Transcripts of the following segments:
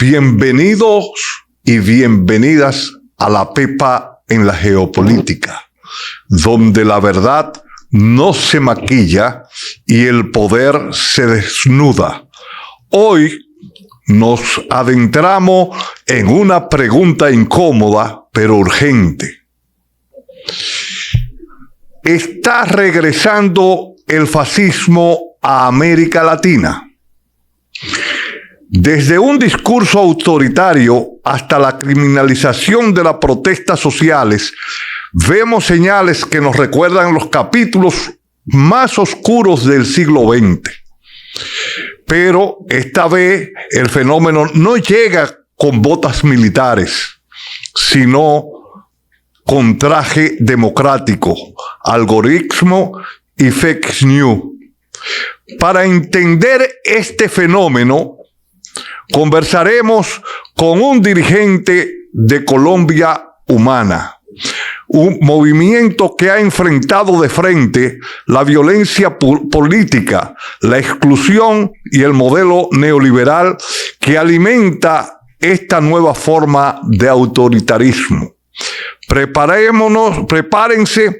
Bienvenidos y bienvenidas a la Pepa en la geopolítica, donde la verdad no se maquilla y el poder se desnuda. Hoy nos adentramos en una pregunta incómoda pero urgente. ¿Está regresando el fascismo a América Latina? Desde un discurso autoritario hasta la criminalización de las protestas sociales, vemos señales que nos recuerdan los capítulos más oscuros del siglo XX. Pero esta vez el fenómeno no llega con botas militares, sino con traje democrático, algoritmo y fake news. Para entender este fenómeno, conversaremos con un dirigente de Colombia Humana, un movimiento que ha enfrentado de frente la violencia política, la exclusión y el modelo neoliberal que alimenta esta nueva forma de autoritarismo. Prepárense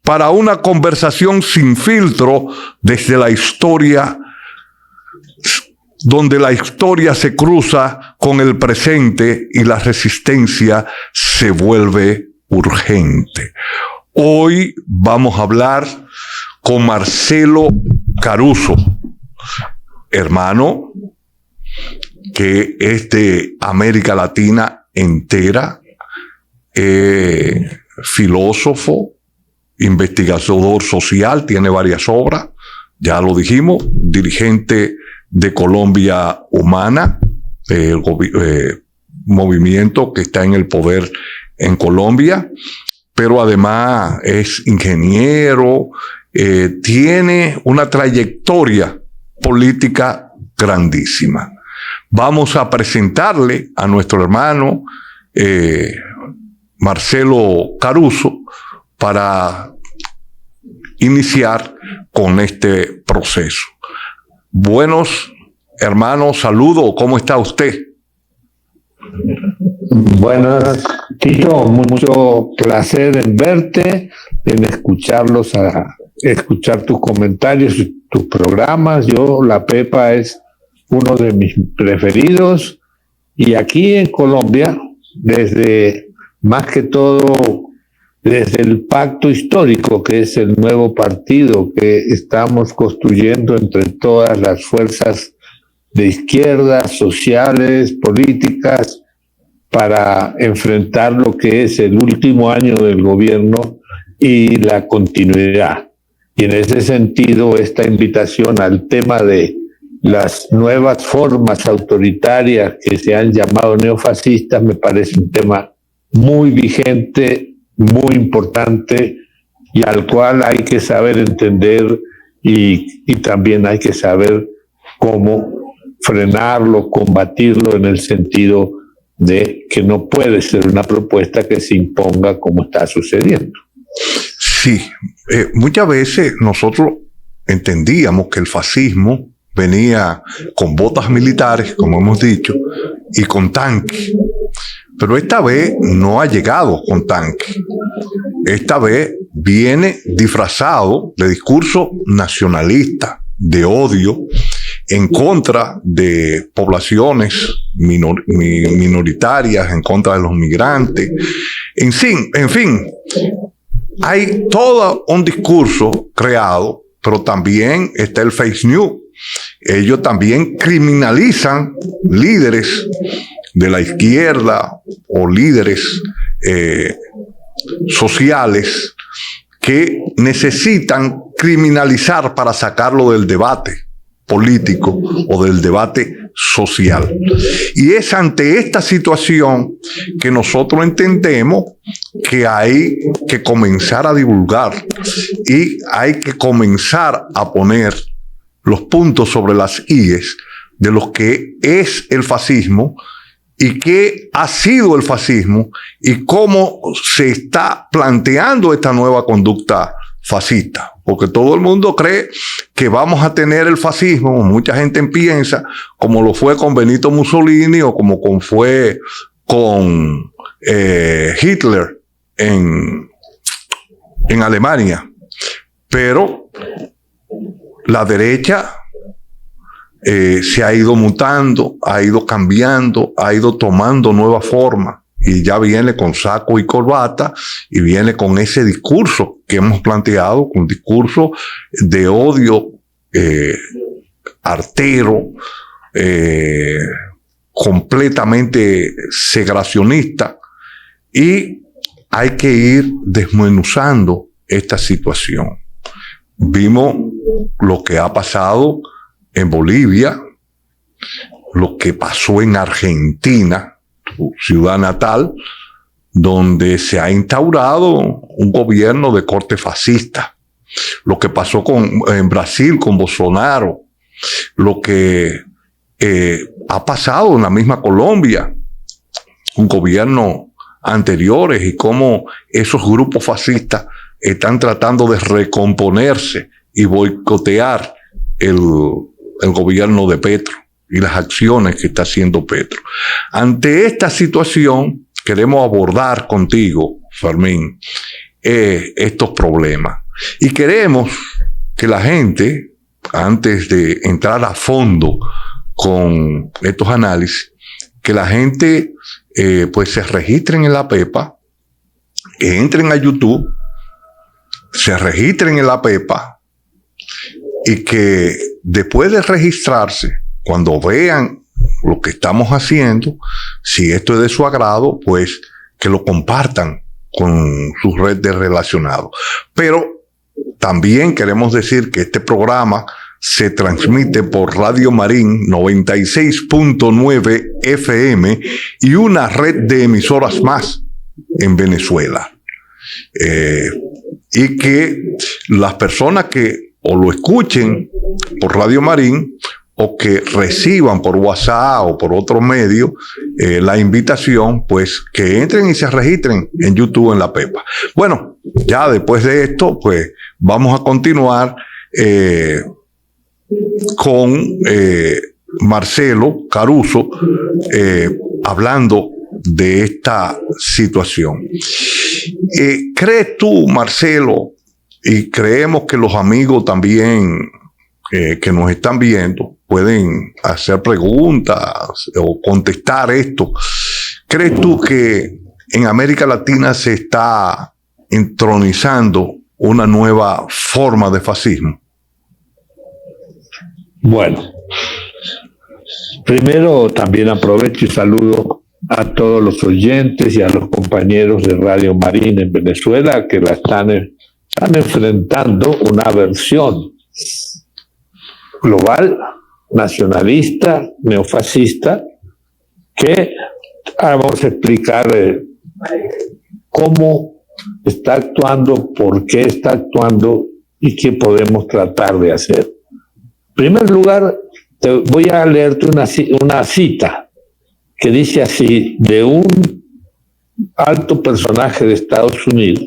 para una conversación sin filtro desde la historia, donde la historia se cruza con el presente y la resistencia se vuelve urgente. Hoy vamos a hablar con Marcelo Caruso, hermano que es de América Latina entera, filósofo, investigador social, tiene varias obras, ya lo dijimos, dirigente de Colombia Humana, el movimiento que está en el poder en Colombia, pero además es ingeniero, tiene una trayectoria política grandísima. Vamos a presentarle a nuestro hermano Marcelo Caruso para iniciar con este proceso. Buenos hermanos, saludos, ¿cómo está usted? Buenas, Tito, mucho placer en verte, en escuchar tus comentarios, tus programas. La Pepa es uno de mis preferidos, y aquí en Colombia, más que todo, desde el pacto histórico, que es el nuevo partido que estamos construyendo entre todas las fuerzas de izquierda, sociales, políticas, para enfrentar lo que es el último año del gobierno y la continuidad. Y en ese sentido, esta invitación al tema de las nuevas formas autoritarias que se han llamado neofascistas me parece un tema muy vigente, muy importante, y al cual hay que saber entender y también hay que saber cómo frenarlo, combatirlo, en el sentido de que no puede ser una propuesta que se imponga como está sucediendo. Sí, muchas veces nosotros entendíamos que el fascismo venía con botas militares, como hemos dicho, y con tanques. Pero esta vez no ha llegado con tanques. Esta vez viene disfrazado de discurso nacionalista, de odio, en contra de poblaciones minoritarias, en contra de los migrantes. En fin, hay todo un discurso creado, pero también está el fake news. Ellos también criminalizan líderes de la izquierda o líderes sociales que necesitan criminalizar para sacarlo del debate político o del debate social. Y es ante esta situación que nosotros entendemos que hay que comenzar a divulgar y hay que comenzar a poner los puntos sobre las íes de lo que es el fascismo y qué ha sido el fascismo y cómo se está planteando esta nueva conducta fascista. porque todo el mundo cree que vamos a tener el fascismo. Mucha gente piensa como lo fue con Benito Mussolini o como fue con Hitler en Alemania. Pero la derecha se ha ido mutando, ha ido cambiando, ha ido tomando nueva forma. Y ya viene con saco y corbata y viene con ese discurso que hemos planteado, un discurso de odio artero, completamente segregacionista, y hay que ir desmenuzando esta situación. Vimos lo que ha pasado en Bolivia, lo que pasó en Argentina, tu ciudad natal, donde se ha instaurado un gobierno de corte fascista. Lo que pasó en Brasil con Bolsonaro, lo que ha pasado en la misma Colombia, un gobierno anteriores, y cómo esos grupos fascistas están tratando de recomponerse y boicotear el gobierno de Petro y las acciones que está haciendo Petro. Ante esta situación, queremos abordar contigo, Fermín, estos problemas. Y queremos que la gente, antes de entrar a fondo con estos análisis, que la gente pues se registren en la PEPA, entren a YouTube, se registren en la PEPA, y que después de registrarse, cuando vean lo que estamos haciendo, si esto es de su agrado, pues que lo compartan con su red de relacionados. Pero también queremos decir que este programa se transmite por Radio Marín 96.9 FM y una red de emisoras más en Venezuela. Y que las personas que o lo escuchen por Radio Marín o que reciban por WhatsApp o por otro medio la invitación, pues que entren y se registren en YouTube en la PEPA. Bueno, ya después de esto, pues vamos a continuar con Marcelo Caruso hablando de esta situación. ¿Crees tú, Marcelo, y creemos que los amigos también que nos están viendo pueden hacer preguntas o contestar esto? ¿Crees tú que en América Latina se está entronizando una nueva forma de fascismo? Bueno, primero también aprovecho y saludo a todos los oyentes y a los compañeros de Radio Marín en Venezuela que la están enfrentando una versión global, nacionalista, neofascista, que vamos a explicar cómo está actuando, por qué está actuando y qué podemos tratar de hacer. En primer lugar, voy a leerte una cita que dice así, de un alto personaje de Estados Unidos: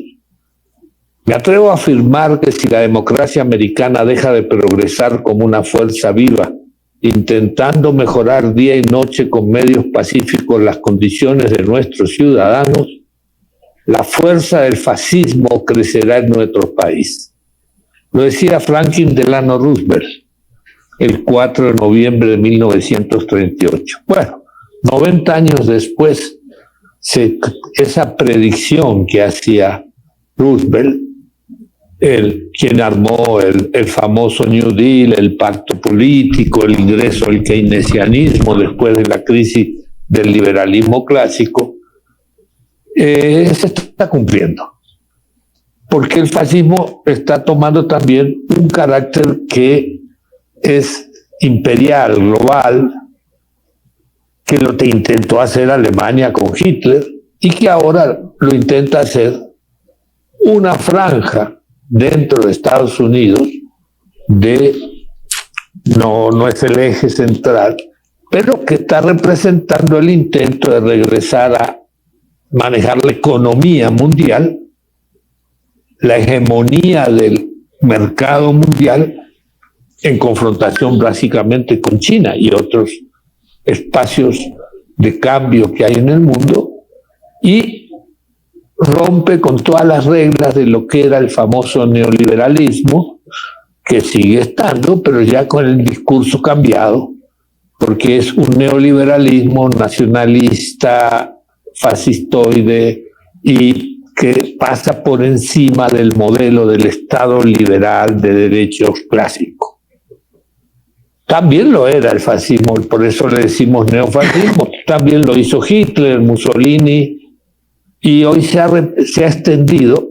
me atrevo a afirmar que si la democracia americana deja de progresar como una fuerza viva, intentando mejorar día y noche con medios pacíficos las condiciones de nuestros ciudadanos, la fuerza del fascismo crecerá en nuestro país. Lo decía Franklin Delano Roosevelt el 4 de noviembre de 1938. Bueno, 90 años después, esa predicción que hacía Roosevelt, quien armó el famoso New Deal, el pacto político, el ingreso del keynesianismo después de la crisis del liberalismo clásico, se está cumpliendo. Porque el fascismo está tomando también un carácter que es imperial, global, que lo intentó hacer Alemania con Hitler y que ahora lo intenta hacer una franja dentro de Estados Unidos no es el eje central, pero que está representando el intento de regresar a manejar la economía mundial, la hegemonía del mercado mundial en confrontación básicamente con China y otros espacios de cambio que hay en el mundo, y rompe con todas las reglas de lo que era el famoso neoliberalismo, que sigue estando, pero ya con el discurso cambiado, porque es un neoliberalismo nacionalista, fascistoide, y que pasa por encima del modelo del Estado liberal de derechos clásico. También lo era el fascismo, por eso le decimos neofascismo. También lo hizo Hitler, Mussolini, y hoy se ha extendido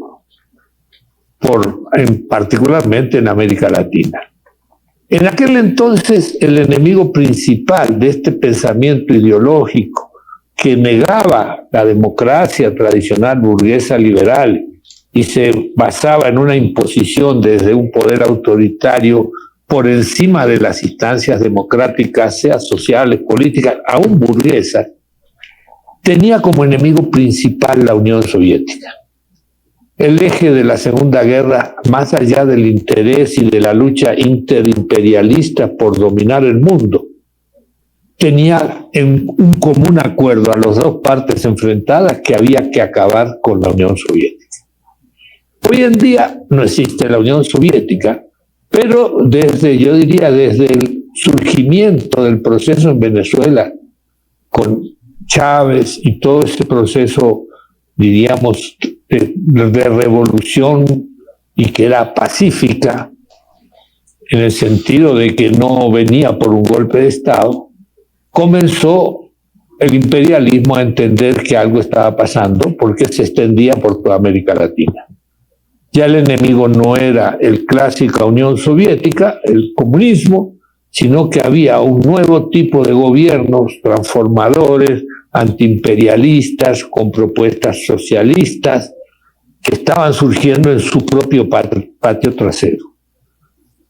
particularmente en América Latina. En aquel entonces, el enemigo principal de este pensamiento ideológico que negaba la democracia tradicional burguesa liberal y se basaba en una imposición desde un poder autoritario por encima de las instancias democráticas, sea sociales, políticas, aún burguesas, tenía como enemigo principal la Unión Soviética. El eje de la Segunda Guerra, más allá del interés y de la lucha interimperialista por dominar el mundo, tenía en un común acuerdo a las dos partes enfrentadas que había que acabar con la Unión Soviética. Hoy en día no existe la Unión Soviética, pero desde el surgimiento del proceso en Venezuela, con Chávez y todo ese proceso, diríamos, de revolución, y que era pacífica, en el sentido de que no venía por un golpe de Estado, comenzó el imperialismo a entender que algo estaba pasando porque se extendía por toda América Latina. Ya el enemigo no era el clásica Unión Soviética, el comunismo, sino que había un nuevo tipo de gobiernos transformadores, antiimperialistas, con propuestas socialistas, que estaban surgiendo en su propio patio trasero.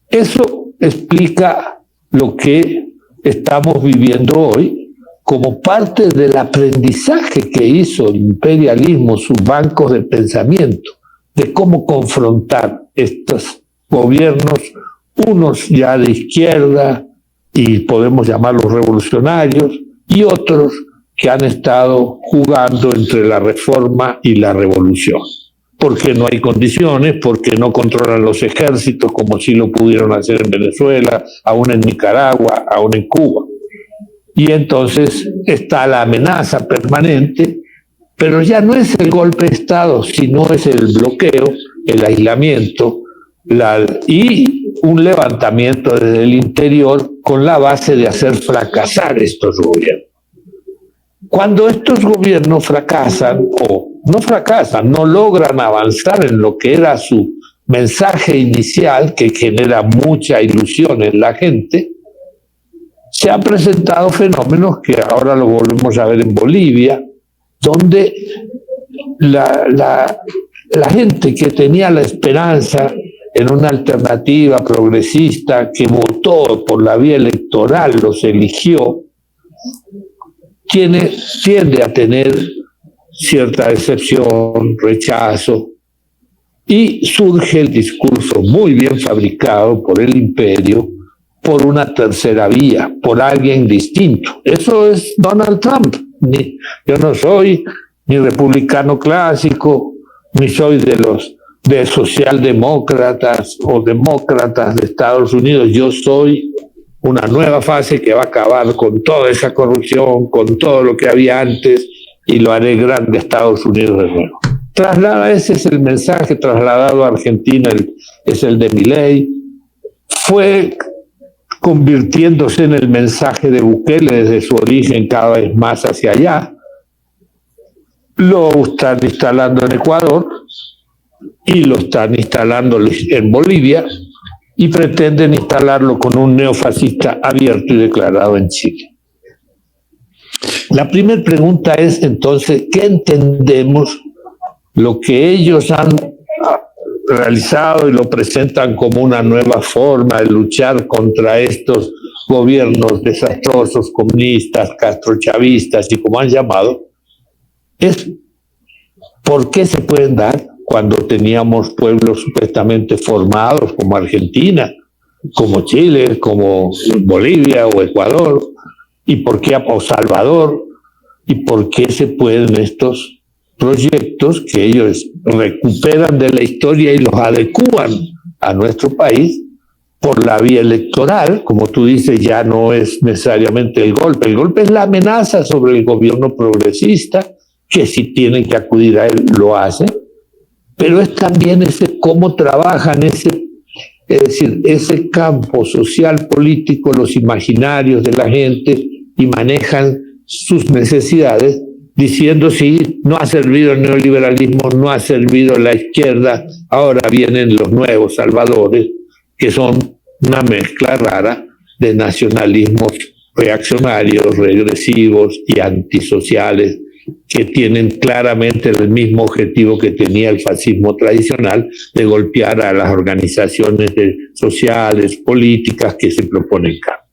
Eso explica lo que estamos viviendo hoy como parte del aprendizaje que hizo el imperialismo, sus bancos de pensamiento, de cómo confrontar estos gobiernos, unos ya de izquierda, y podemos llamarlos revolucionarios, y otros que han estado jugando entre la reforma y la revolución. Porque no hay condiciones, porque no controlan los ejércitos como sí lo pudieron hacer en Venezuela, aún en Nicaragua, aún en Cuba. Y entonces está la amenaza permanente, pero ya no es el golpe de Estado, sino es el bloqueo, el aislamiento y un levantamiento desde el interior con la base de hacer fracasar estos gobiernos. Cuando estos gobiernos fracasan, o no fracasan, no logran avanzar en lo que era su mensaje inicial, que genera mucha ilusión en la gente, se han presentado fenómenos que ahora lo volvemos a ver en Bolivia, donde la gente que tenía la esperanza en una alternativa progresista, que votó por la vía electoral, los eligió, tiende a tener cierta decepción, rechazo, y surge el discurso muy bien fabricado por el imperio, por una tercera vía, por alguien distinto. Eso es Donald Trump. Yo no soy ni republicano clásico, ni soy de socialdemócratas o demócratas de Estados Unidos. Yo soy una nueva fase que va a acabar con toda esa corrupción, con todo lo que había antes, y lo haré grande a Estados Unidos de nuevo. Ese es el mensaje trasladado a Argentina, es el de Milei. Fue convirtiéndose en el mensaje de Bukele desde su origen cada vez más hacia allá. Lo están instalando en Ecuador y lo están instalando en Bolivia, y pretenden instalarlo con un neofascista abierto y declarado en Chile. La primera pregunta es, entonces, ¿qué entendemos lo que ellos han realizado y lo presentan como una nueva forma de luchar contra estos gobiernos desastrosos, comunistas, castrochavistas y como han llamado? Es por qué se pueden dar cuando teníamos pueblos supuestamente formados como Argentina, como Chile, como Bolivia o Ecuador, y por qué o Salvador, y por qué se pueden estos proyectos que ellos recuperan de la historia y los adecúan a nuestro país por la vía electoral. Como tú dices, ya no es necesariamente el golpe es la amenaza sobre el gobierno progresista, que si tienen que acudir a él lo hacen, pero es también ese cómo trabajan es decir, ese campo social político, los imaginarios de la gente, y manejan sus necesidades diciendo sí, no ha servido el neoliberalismo, no ha servido la izquierda, ahora vienen los nuevos salvadores, que son una mezcla rara de nacionalismos reaccionarios, regresivos y antisociales, que tienen claramente el mismo objetivo que tenía el fascismo tradicional, de golpear a las organizaciones sociales, políticas que se proponen cambio.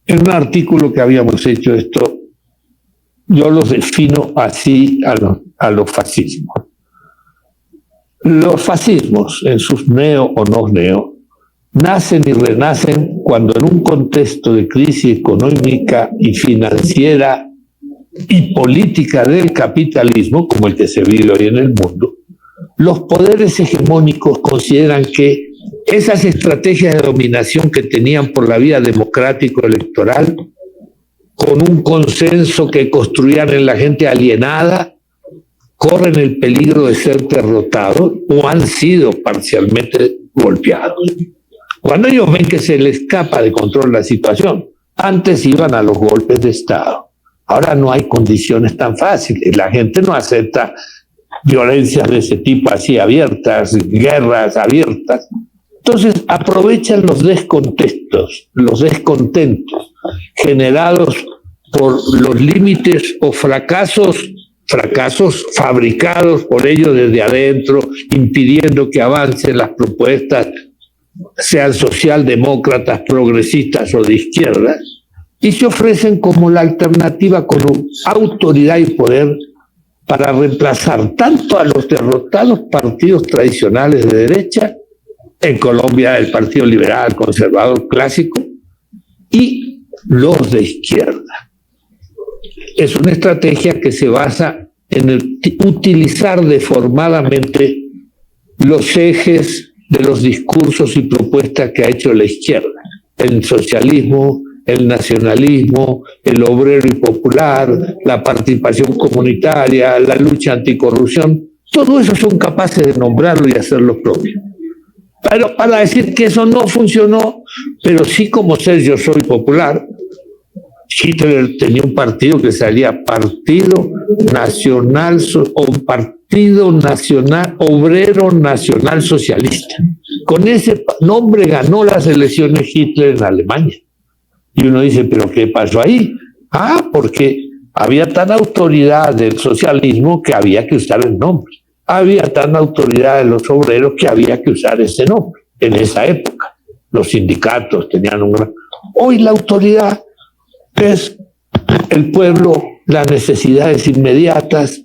En un artículo que habíamos hecho esto, yo los defino así a los fascismos. Los fascismos, en sus neo o no neo, nacen y renacen cuando en un contexto de crisis económica y financiera y política del capitalismo, como el que se vive hoy en el mundo, los poderes hegemónicos consideran que esas estrategias de dominación que tenían por la vía democrático-electoral, con un consenso que construían en la gente alienada, corren el peligro de ser derrotados o han sido parcialmente golpeados. Cuando ellos ven que se les escapa de control la situación, antes iban a los golpes de Estado. Ahora no hay condiciones tan fáciles. La gente no acepta violencias de ese tipo así abiertas, guerras abiertas. Entonces aprovechan los descontentos generados por los límites o fracasos fabricados por ellos desde adentro, impidiendo que avancen las propuestas, sean socialdemócratas, progresistas o de izquierda, y se ofrecen como la alternativa con autoridad y poder para reemplazar tanto a los derrotados partidos tradicionales de derecha, en Colombia el Partido Liberal, Conservador, Clásico, y los de izquierda. Es una estrategia que se basa en utilizar deformadamente los ejes de los discursos y propuestas que ha hecho la izquierda: el socialismo, el nacionalismo, el obrero y popular, la participación comunitaria, la lucha anticorrupción. Todo eso son capaces de nombrarlo y hacerlo propio. Pero para decir que eso no funcionó, pero sí como ser yo soy popular, Hitler tenía un partido que salía Partido Nacional o Partido Nacional Obrero Nacional Socialista. Con ese nombre ganó las elecciones Hitler en Alemania. Y uno dice, ¿pero qué pasó ahí? Porque había tan autoridad del socialismo que había que usar el nombre. Había tan autoridad de los obreros que había que usar ese nombre. En esa época, los sindicatos tenían un gran... Hoy la autoridad es el pueblo, las necesidades inmediatas,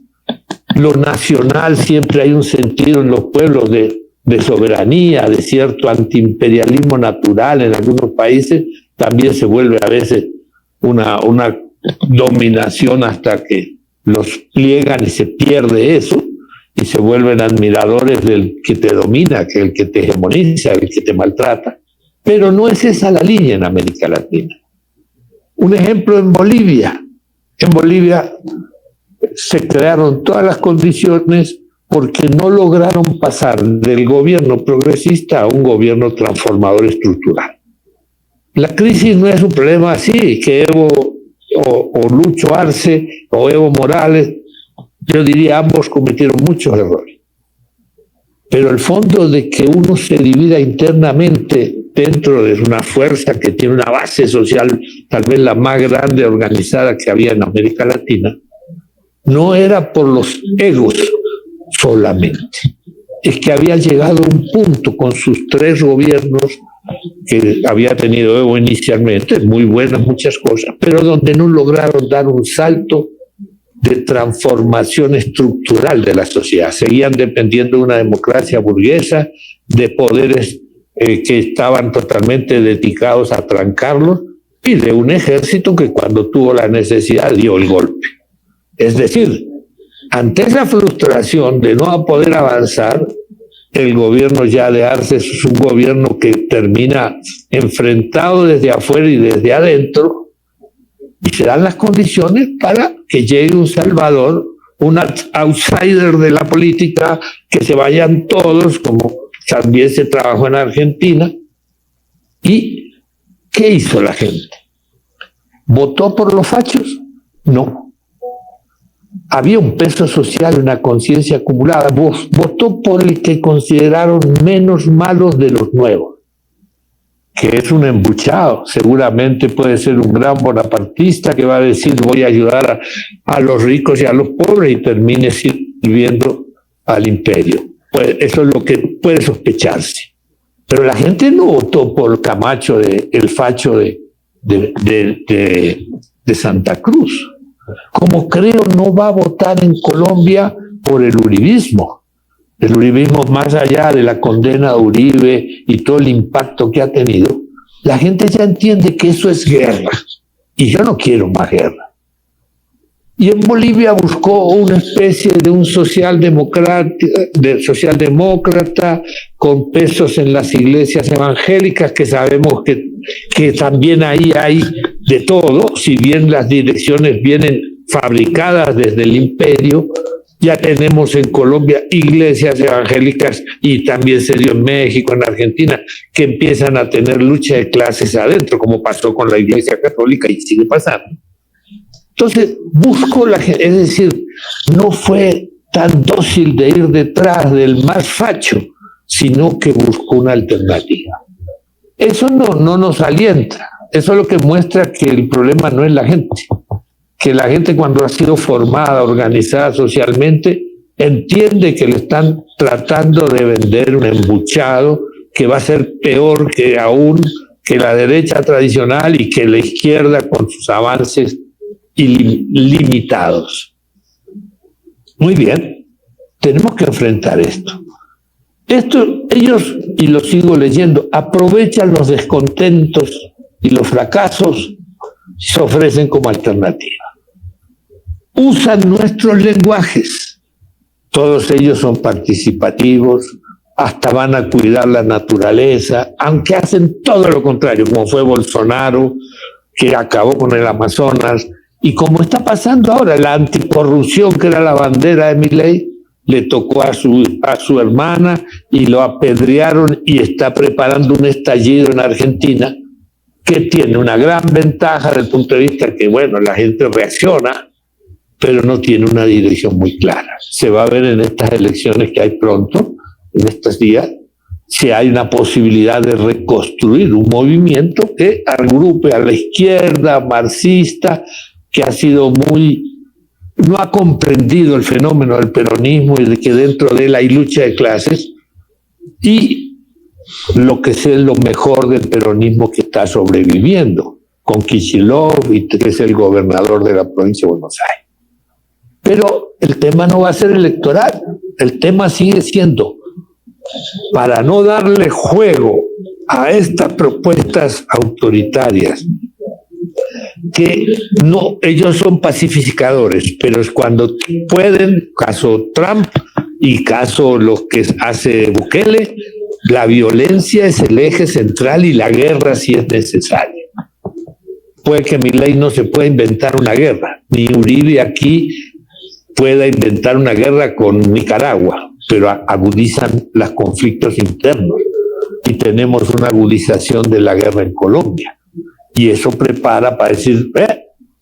lo nacional. Siempre hay un sentido en los pueblos de soberanía, de cierto antiimperialismo natural en algunos países. También se vuelve a veces una dominación hasta que los pliegan y se pierde eso, y se vuelven admiradores del que te domina, que el que te hegemoniza, el que te maltrata. Pero no es esa la línea en América Latina. Un ejemplo en Bolivia. En Bolivia se crearon todas las condiciones porque no lograron pasar del gobierno progresista a un gobierno transformador estructural. La crisis no es un problema así, que Evo o Lucho Arce o Evo Morales, yo diría ambos cometieron muchos errores. Pero el fondo de que uno se divida internamente dentro de una fuerza que tiene una base social, tal vez la más grande organizada que había en América Latina, no era por los egos solamente. Es que había llegado a un punto con sus 3 gobiernos que había tenido Evo inicialmente, muy buenas muchas cosas, pero donde no lograron dar un salto de transformación estructural de la sociedad. Seguían dependiendo de una democracia burguesa, de poderes que estaban totalmente dedicados a trancarlos, y de un ejército que cuando tuvo la necesidad dio el golpe. Es decir, ante esa frustración de no poder avanzar, el gobierno ya de Arce es un gobierno que termina enfrentado desde afuera y desde adentro, y se dan las condiciones para que llegue un salvador, un outsider de la política, que se vayan todos, como también se trabajó en Argentina. ¿Y qué hizo la gente? ¿Votó por los fachos? No. Había un peso social, una conciencia acumulada. Votó por el que consideraron menos malos de los nuevos, que es un embuchado. Seguramente puede ser un gran bonapartista que va a decir voy a ayudar a los ricos y a los pobres, y termine sirviendo al imperio. Pues eso es lo que puede sospecharse. Pero la gente no votó por Camacho, el facho de Santa Cruz. Como creo no va a votar en Colombia por el uribismo. El uribismo, más allá de la condena de Uribe y todo el impacto que ha tenido, la gente ya entiende que eso es guerra. Y yo no quiero más guerra. Y en Bolivia buscó una especie de un socialdemócrata con pesos en las iglesias evangélicas, que sabemos que también ahí hay de todo, si bien las direcciones vienen fabricadas desde el imperio. Ya tenemos en Colombia iglesias evangélicas, y también se dio en México, en Argentina, que empiezan a tener lucha de clases adentro, como pasó con la Iglesia Católica y sigue pasando. Entonces, buscó es decir, no fue tan dócil de ir detrás del más facho, sino que buscó una alternativa. Eso no nos alienta. Eso es lo que muestra que el problema no es la gente. Que la gente, cuando ha sido formada, organizada socialmente, entiende que le están tratando de vender un embuchado que va a ser peor que aún que la derecha tradicional y que la izquierda con sus avances ilimitados. Muy bien, tenemos que enfrentar esto. Ellos, y lo sigo leyendo, aprovechan los descontentos y los fracasos y se ofrecen como alternativa. Usan nuestros lenguajes. Todos ellos son participativos, hasta van a cuidar la naturaleza, aunque hacen todo lo contrario, como fue Bolsonaro, que acabó con el Amazonas, y como está pasando ahora, la anticorrupción, que era la bandera de Milei, le tocó a su hermana y lo apedrearon, y está preparando un estallido en Argentina que tiene una gran ventaja desde el punto de vista que, bueno, la gente reacciona, pero no tiene una dirección muy clara. Se va a ver en estas elecciones que hay pronto, en estos días, si hay una posibilidad de reconstruir un movimiento que agrupe a la izquierda marxista, que ha sido no ha comprendido el fenómeno del peronismo y de que dentro de él hay lucha de clases, y lo que es lo mejor del peronismo que está sobreviviendo, con Kicillof, y que es el gobernador de la provincia de Buenos Aires. Pero el tema no va a ser electoral, el tema sigue siendo, para no darle juego a estas propuestas autoritarias, que no, ellos son pacificadores, pero es cuando pueden, caso Trump y caso lo que hace Bukele, la violencia es el eje central y la guerra si es necesaria. Puede que Milei no se pueda inventar una guerra, ni Uribe aquí pueda inventar una guerra con Nicaragua, pero agudizan los conflictos internos, y tenemos una agudización de la guerra en Colombia. Y eso prepara para decir,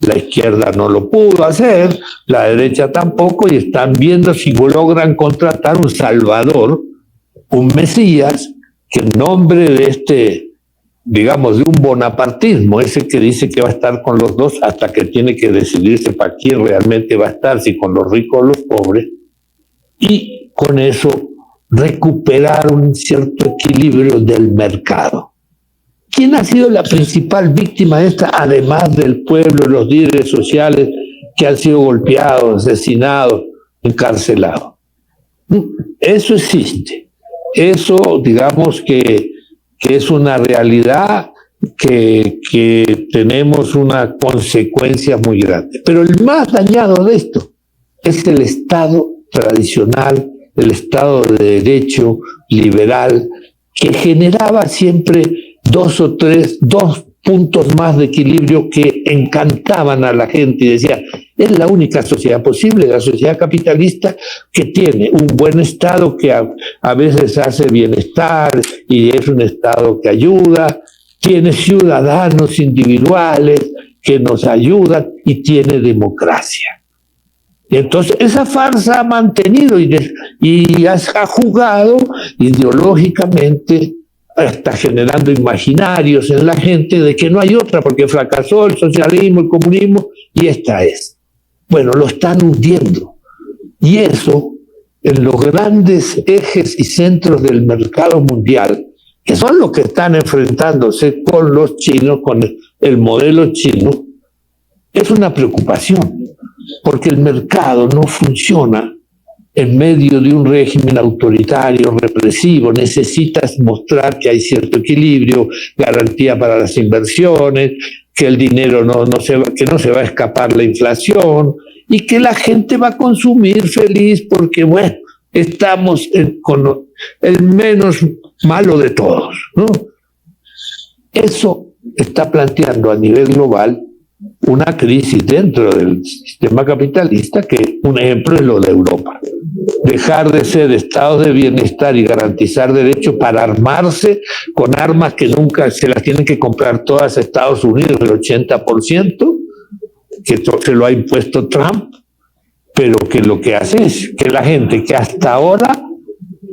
la izquierda no lo pudo hacer, la derecha tampoco, y están viendo si logran contratar un salvador, un mesías, que en nombre de digamos, de un bonapartismo, ese que dice que va a estar con los dos hasta que tiene que decidirse para quién realmente va a estar, si con los ricos o los pobres, y con eso recuperar un cierto equilibrio del mercado. ¿Quién ha sido la principal víctima de esta, además del pueblo, los líderes sociales que han sido golpeados, asesinados, encarcelados. Eso existe. Eso, digamos que es una realidad que tenemos una consecuencia muy grande. Pero el más dañado de esto es el Estado tradicional, el Estado de Derecho liberal, que generaba siempre dos puntos más de equilibrio que encantaban a la gente y decía, es la única sociedad posible, la sociedad capitalista que tiene un buen Estado que a veces hace bienestar y es un Estado que ayuda, tiene ciudadanos individuales que nos ayudan y tiene democracia. Y entonces esa farsa ha mantenido y ha jugado ideológicamente, está generando imaginarios en la gente de que no hay otra porque fracasó el socialismo, el comunismo, y esta es. Bueno, lo están hundiendo. Y eso, en los grandes ejes y centros del mercado mundial, que son los que están enfrentándose con los chinos, con el modelo chino, es una preocupación, porque el mercado no funciona en medio de un régimen autoritario, represivo. Necesitas mostrar que hay cierto equilibrio, garantía para las inversiones, que el dinero que no se va a escapar la inflación y que la gente va a consumir feliz porque, bueno, estamos con el menos malo de todos, ¿no? Eso está planteando a nivel global una crisis dentro del sistema capitalista, que un ejemplo es lo de Europa. Dejar de ser estados de bienestar y garantizar derechos para armarse con armas que nunca se las tienen que comprar todas Estados Unidos, el 80%, que se lo ha impuesto Trump, pero que lo que hace es que la gente que hasta ahora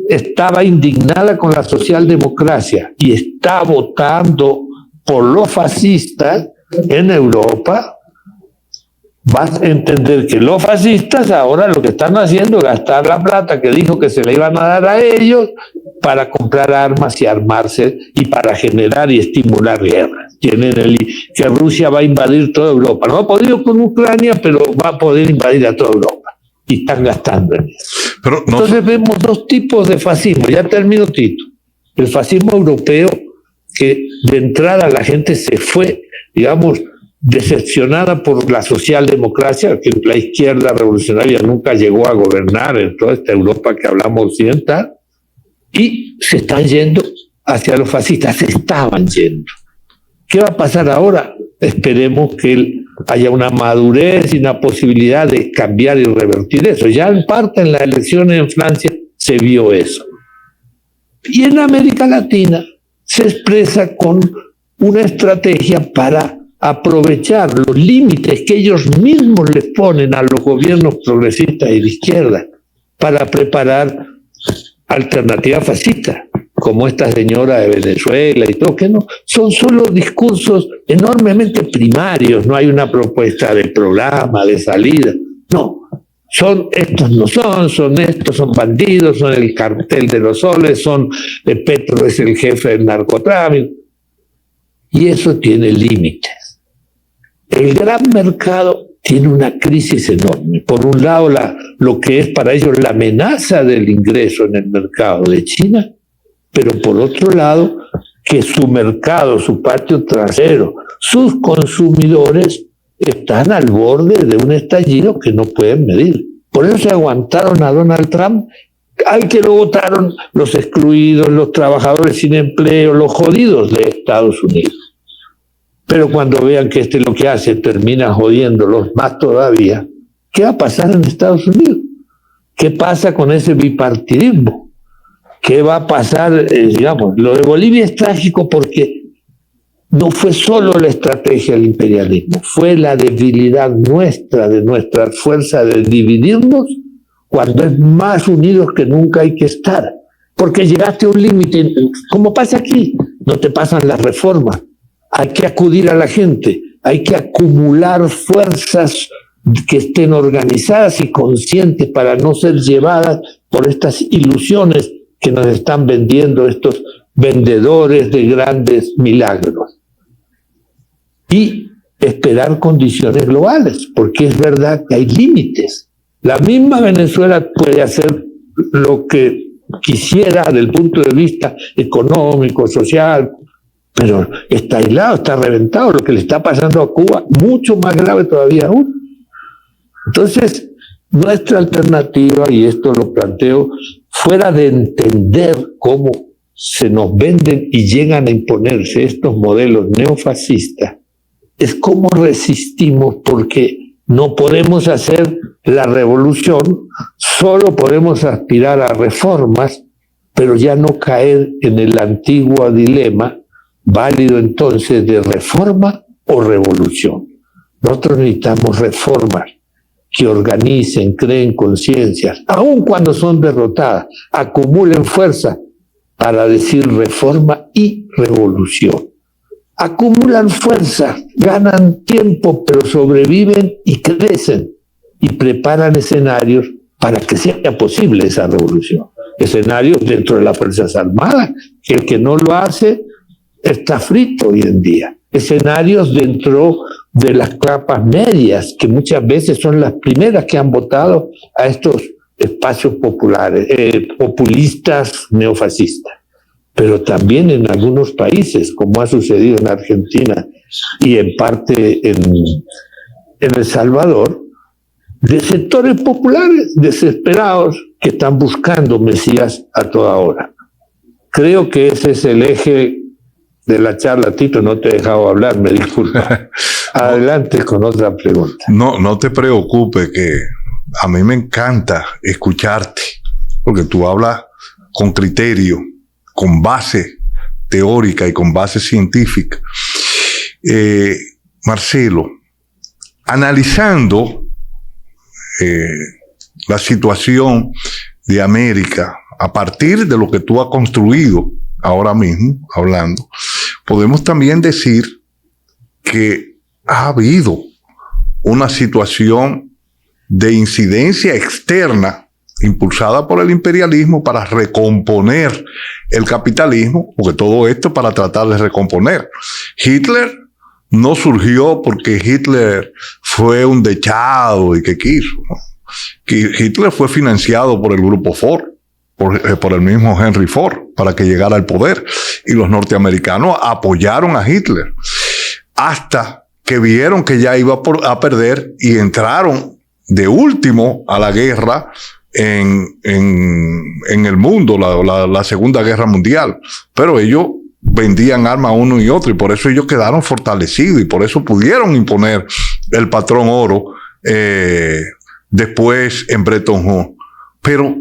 estaba indignada con la socialdemocracia y está votando por los fascistas en Europa, vas a entender que los fascistas ahora lo que están haciendo es gastar la plata que dijo que se le iban a dar a ellos para comprar armas y armarse y para generar y estimular guerras. Tienen que Rusia va a invadir toda Europa. No ha podido con Ucrania, pero va a poder invadir a toda Europa. Y están gastando en eso. Pero no... Entonces vemos dos tipos de fascismo. Ya termino, Tito. El fascismo europeo, que de entrada la gente se fue, digamos, decepcionada por la socialdemocracia, que la izquierda revolucionaria nunca llegó a gobernar en toda esta Europa que hablamos occidental, y se están yendo hacia los fascistas, se estaban yendo. ¿Qué va a pasar ahora? Esperemos que haya una madurez y una posibilidad de cambiar y revertir eso. Ya en parte en las elecciones en Francia se vio eso. Y en América Latina se expresa con una estrategia para aprovechar los límites que ellos mismos les ponen a los gobiernos progresistas y de izquierda para preparar alternativas fascistas, como esta señora de Venezuela y todo, que no son solo discursos enormemente primarios, no hay una propuesta de programa, de salida, no. Son estos, son bandidos, son el cartel de los soles, Petro es el jefe del narcotráfico. Y eso tiene límites. El gran mercado tiene una crisis enorme. Por un lado, lo que es para ellos la amenaza del ingreso en el mercado de China, pero por otro lado, que su mercado, su patio trasero, sus consumidores están al borde de un estallido que no pueden medir. Por eso se aguantaron a Donald Trump, al que lo votaron los excluidos, los trabajadores sin empleo, los jodidos de Estados Unidos. Pero cuando vean que lo que hace termina jodiéndolos más todavía, ¿qué va a pasar en Estados Unidos? ¿Qué pasa con ese bipartidismo? ¿Qué va a pasar? Digamos, lo de Bolivia es trágico porque no fue solo la estrategia del imperialismo, fue la debilidad nuestra, de nuestra fuerza de dividirnos, cuando es más unidos que nunca hay que estar. Porque llegaste a un límite, como pasa aquí, no te pasan las reformas. Hay que acudir a la gente, hay que acumular fuerzas que estén organizadas y conscientes para no ser llevadas por estas ilusiones que nos están vendiendo estos vendedores de grandes milagros. Y esperar condiciones globales, porque es verdad que hay límites. La misma Venezuela puede hacer lo que quisiera desde el punto de vista económico, social, pero está aislado, está reventado. Lo que le está pasando a Cuba, mucho más grave todavía aún. Entonces, nuestra alternativa, y esto lo planteo, fuera de entender cómo se nos venden y llegan a imponerse estos modelos neofascistas, es cómo resistimos, porque no podemos hacer la revolución, solo podemos aspirar a reformas, pero ya no caer en el antiguo dilema, válido entonces de reforma o revolución. Nosotros necesitamos reformas que organicen, creen conciencias, aun cuando son derrotadas, acumulen fuerza para decir reforma y revolución. Acumulan fuerza, ganan tiempo, pero sobreviven y crecen y preparan escenarios para que sea posible esa revolución. Escenarios dentro de las Fuerzas Armadas, que el que no lo hace está frito hoy en día. Escenarios dentro de las capas medias, que muchas veces son las primeras que han votado a estos espacios populares, populistas, neofascistas. Pero también en algunos países, como ha sucedido en Argentina y en parte en El Salvador, de sectores populares desesperados que están buscando mesías a toda hora. Creo que ese es el eje de la charla. Tito, no te he dejado hablar, me disculpa. Adelante con otra pregunta. No te preocupes, que a mí me encanta escucharte, porque tú hablas con criterio, con base teórica y con base científica. Marcelo, analizando la situación de América a partir de lo que tú has construido ahora mismo, hablando, podemos también decir que ha habido una situación de incidencia externa impulsada por el imperialismo para recomponer el capitalismo, porque todo esto para tratar de recomponer. Hitler no surgió porque Hitler fue un dechado y que quiso, ¿no? Hitler fue financiado por el grupo Ford, por el mismo Henry Ford, para que llegara al poder. Y los norteamericanos apoyaron a Hitler hasta que vieron que ya iba a perder y entraron de último a la guerra en el mundo, la Segunda Guerra Mundial. Pero ellos vendían armas a uno y otro, y por eso ellos quedaron fortalecidos, y por eso pudieron imponer el patrón oro después en Bretton Woods. Pero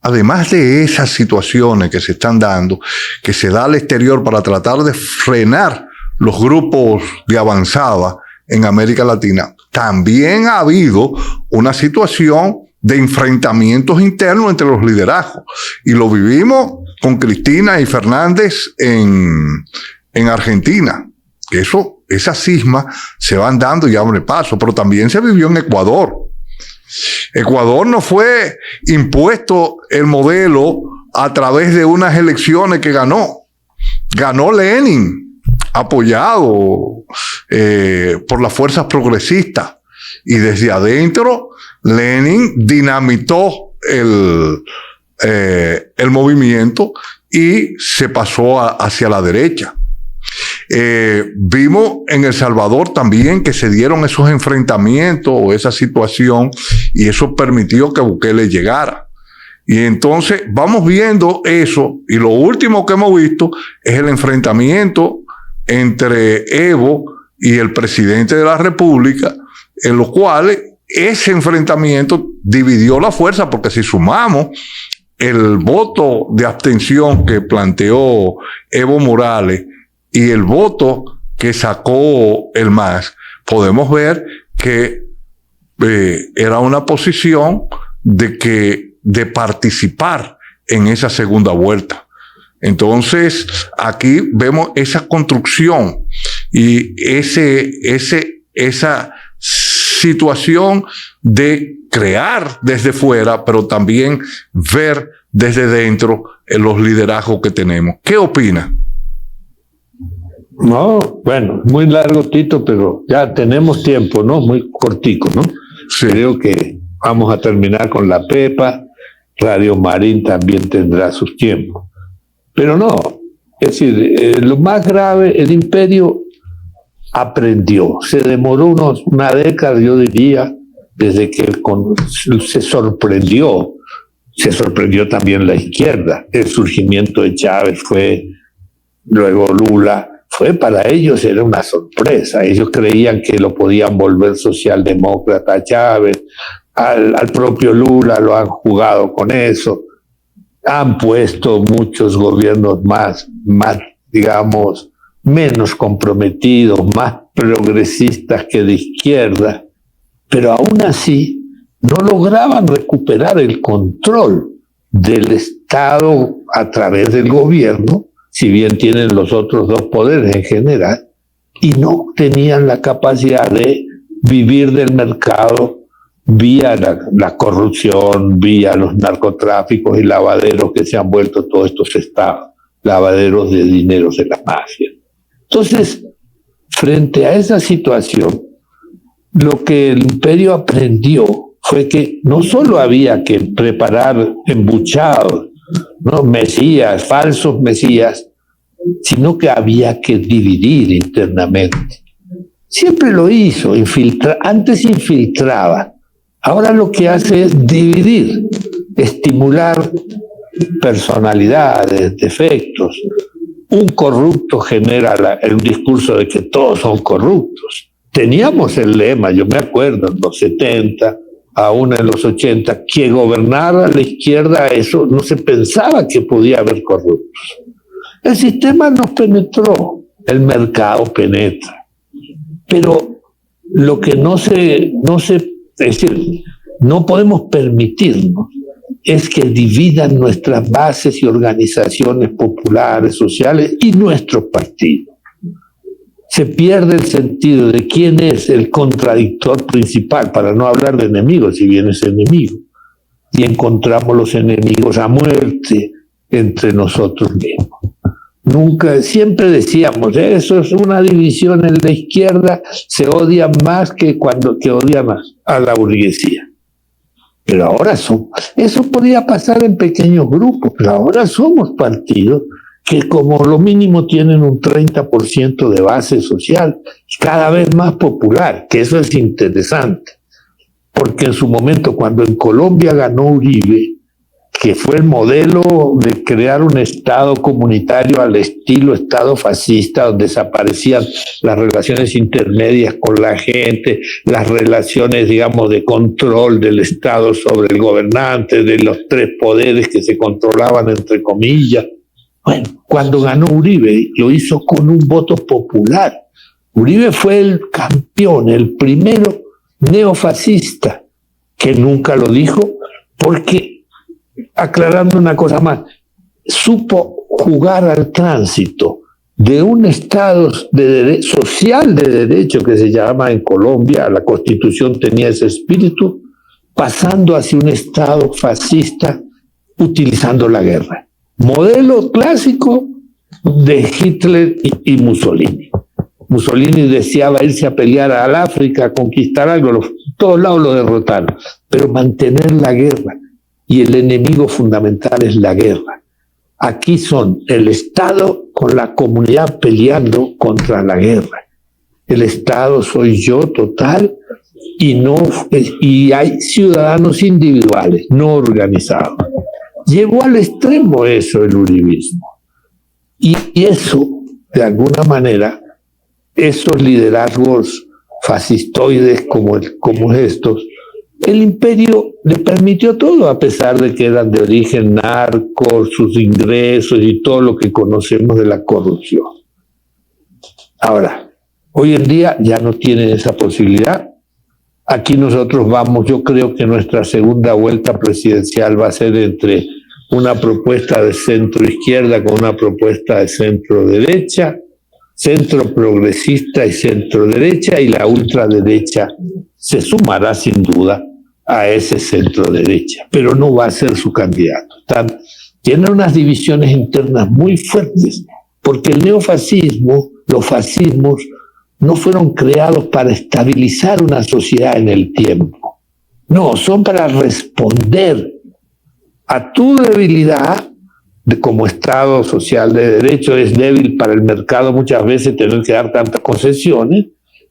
además de esas situaciones que se están dando, que se da al exterior para tratar de frenar los grupos de avanzada en América Latina, también ha habido una situación de enfrentamientos internos entre los liderazgos. Y lo vivimos con Cristina y Fernández en Argentina. Esas cismas se van dando y abren paso, pero también se vivió en Ecuador. Ecuador no fue impuesto el modelo a través de unas elecciones que ganó. Ganó Lenin, apoyado por las fuerzas progresistas. Y desde adentro, Lenin dinamitó el movimiento y se pasó hacia la derecha. Vimos en El Salvador también que se dieron esos enfrentamientos o esa situación, y eso permitió que Bukele llegara. Y entonces vamos viendo eso, y lo último que hemos visto es el enfrentamiento entre Evo y el presidente de la República, en los cuales ese enfrentamiento dividió la fuerza, porque si sumamos el voto de abstención que planteó Evo Morales y el voto que sacó el MAS, podemos ver que era una posición de participar en esa segunda vuelta. Entonces, aquí vemos esa construcción y esa situación de crear desde fuera, pero también ver desde dentro los liderazgos que tenemos. ¿Qué opina? No, bueno, muy largo, Tito, pero ya tenemos tiempo, ¿no? Muy cortico, ¿no? Sí. Creo que vamos a terminar con la Pepa. Radio Marín también tendrá sus tiempos. Pero no, es decir, lo más grave, el imperio aprendió. Se demoró una década, yo diría, desde que se sorprendió también la izquierda. El surgimiento de Chávez luego Lula, para ellos era una sorpresa. Ellos creían que lo podían volver socialdemócrata a Chávez. Al propio Lula lo han jugado con eso. Han puesto muchos gobiernos más, digamos, menos comprometidos, más progresistas que de izquierda, pero aún así no lograban recuperar el control del Estado a través del gobierno, si bien tienen los otros dos poderes en general, y no tenían la capacidad de vivir del mercado vía la corrupción, vía los narcotráficos y lavaderos que se han vuelto todos estos estados, lavaderos de dineros de la mafia. Entonces, frente a esa situación, lo que el imperio aprendió fue que no solo había que preparar embuchados, ¿no? Mesías, falsos mesías, sino que había que dividir internamente. Siempre lo hizo, antes infiltraba. Ahora lo que hace es dividir, estimular personalidades, defectos. Un corrupto genera el discurso de que todos son corruptos. Teníamos el lema, yo me acuerdo, en los 70, aún en los 80, que gobernara la izquierda, eso no se pensaba que podía haber corruptos. El sistema nos penetró, el mercado penetra. Pero lo que es decir, no podemos permitirnos es que dividan nuestras bases y organizaciones populares, sociales y nuestros partidos. Se pierde el sentido de quién es el contradictor principal, para no hablar de enemigos, si bien es enemigo. Y encontramos los enemigos a muerte entre nosotros mismos. Siempre decíamos, eso es una división en la izquierda, se odia más que odia más a la burguesía. Pero ahora eso podía pasar en pequeños grupos, pero ahora somos partidos que como lo mínimo tienen un 30% de base social, cada vez más popular, que eso es interesante, porque en su momento, cuando en Colombia ganó Uribe, que fue el modelo de crear un Estado comunitario al estilo Estado fascista, donde desaparecían las relaciones intermedias con la gente, las relaciones, digamos, de control del Estado sobre el gobernante, de los tres poderes que se controlaban, entre comillas. Bueno, cuando ganó Uribe, lo hizo con un voto popular. Uribe fue el campeón, el primero neofascista, que nunca lo dijo, porque, aclarando una cosa más, supo jugar al tránsito de un Estado social de derecho que se llama en Colombia, la Constitución tenía ese espíritu, pasando hacia un Estado fascista utilizando la guerra. Modelo clásico de Hitler y Mussolini. Mussolini deseaba irse a pelear al África, a conquistar algo, todos lados lo derrotaron, pero mantener la guerra. Y el enemigo fundamental es la guerra. Aquí son el Estado con la comunidad peleando contra la guerra. El Estado soy yo total y hay ciudadanos individuales, no organizados. Llegó al extremo eso el uribismo. Y eso, de alguna manera, esos liderazgos fascistoides como estos, el imperio le permitió todo, a pesar de que eran de origen narco, sus ingresos y todo lo que conocemos de la corrupción. Ahora, hoy en día ya no tienen esa posibilidad. Aquí nosotros yo creo que nuestra segunda vuelta presidencial va a ser entre una propuesta de centro izquierda con una propuesta de centro derecha, centro progresista y centro derecha, y la ultraderecha se sumará sin duda a ese centro derecha, pero no va a ser su candidato. Tiene unas divisiones internas muy fuertes, porque el neofascismo los fascismos no fueron creados para estabilizar una sociedad en el tiempo. No, son para responder a tu debilidad como Estado social de derecho. Es débil para el mercado muchas veces tener que dar tantas concesiones,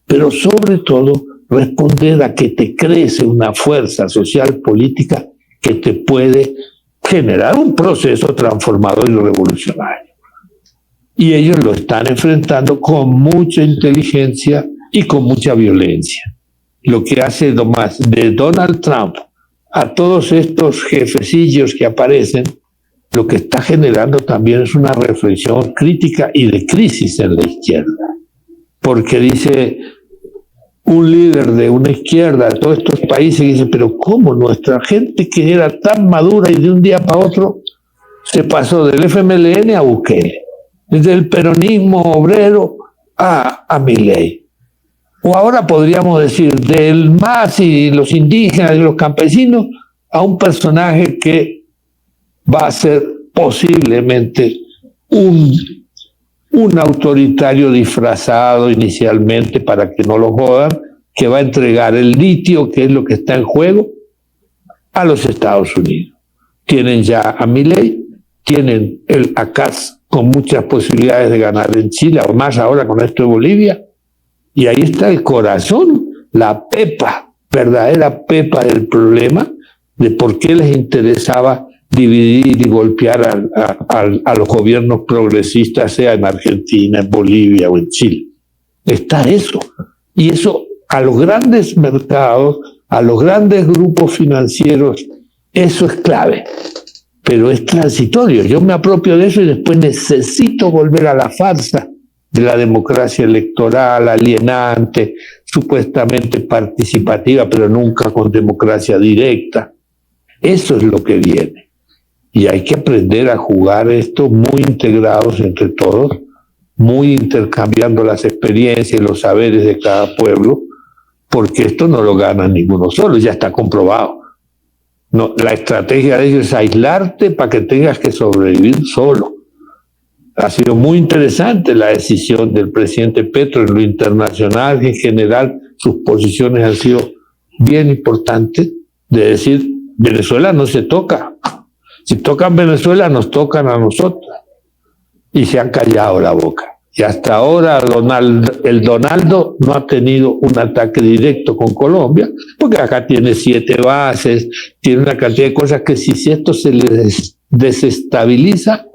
pero sobre todo responder a que te crece una fuerza social política que te puede generar un proceso transformador y revolucionario. Y ellos lo están enfrentando con mucha inteligencia y con mucha violencia. Lo que hace de Donald Trump a todos estos jefecillos que aparecen, lo que está generando también es una reflexión crítica y de crisis en la izquierda. Porque dice un líder de una izquierda de todos estos países, dice, pero ¿cómo nuestra gente que era tan madura y de un día para otro se pasó del FMLN a Bukele, del peronismo obrero a Milei? O ahora podríamos decir del MAS y los indígenas y los campesinos a un personaje que va a ser posiblemente un autoritario disfrazado inicialmente para que no lo jodan, que va a entregar el litio, que es lo que está en juego, a los Estados Unidos. Tienen ya a Milei, tienen el ACAS con muchas posibilidades de ganar en Chile, o más ahora con esto de Bolivia, y ahí está el corazón, la pepa, verdadera pepa del problema, de por qué les interesaba dividir y golpear a los gobiernos progresistas, sea en Argentina, en Bolivia o en Chile. Está eso. Y eso a los grandes mercados, a los grandes grupos financieros, eso es clave. Pero es transitorio. Yo me apropio de eso y después necesito volver a la farsa de la democracia electoral alienante, supuestamente participativa, pero nunca con democracia directa. Eso es lo que viene. Y hay que aprender a jugar esto muy integrados entre todos, muy intercambiando las experiencias y los saberes de cada pueblo, porque esto no lo gana ninguno solo, ya está comprobado. No, la estrategia de ellos es aislarte para que tengas que sobrevivir solo. Ha sido muy interesante la decisión del presidente Petro en lo internacional, en general sus posiciones han sido bien importantes, de decir, Venezuela no se toca. Si tocan Venezuela, nos tocan a nosotros. Y se han callado la boca. Y hasta ahora el Donaldo no ha tenido un ataque directo con Colombia, porque acá tiene 7 bases, tiene una cantidad de cosas que si esto se le desestabiliza,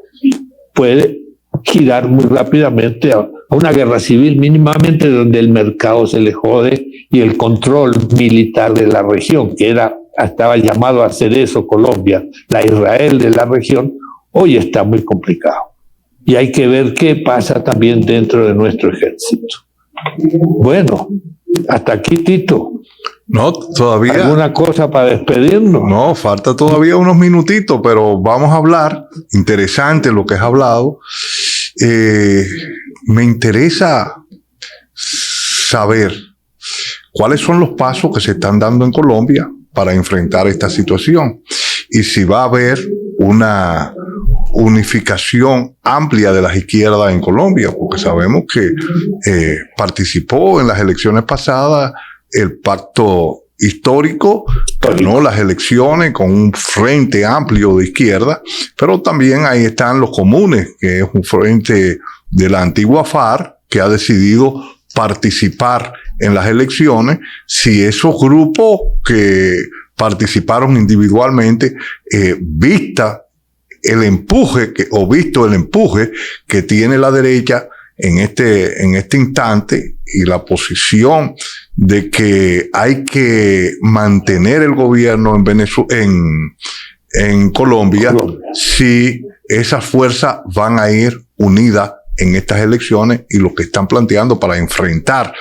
puede girar muy rápidamente a una guerra civil mínimamente donde el mercado se le jode y el control militar de la región, que estaba llamado a hacer eso Colombia, la Israel de la región, hoy está muy complicado. Y hay que ver qué pasa también dentro de nuestro ejército. Bueno, hasta aquí, Tito. No, todavía. ¿Alguna cosa para despedirnos? No, falta todavía unos minutitos, pero vamos a hablar. Interesante lo que has hablado. Me interesa saber cuáles son los pasos que se están dando en Colombia para enfrentar esta situación y si va a haber una unificación amplia de las izquierdas en Colombia, porque sabemos que participó en las elecciones pasadas el pacto histórico, ganó las elecciones con un frente amplio de izquierda, pero también ahí están los comunes, que es un frente de la antigua FARC que ha decidido participar en las elecciones. Si esos grupos que participaron individualmente, visto el empuje que tiene la derecha en este instante y la posición de que hay que mantener el gobierno en Colombia, si esas fuerzas van a ir unidas en estas elecciones y lo que están planteando para enfrentar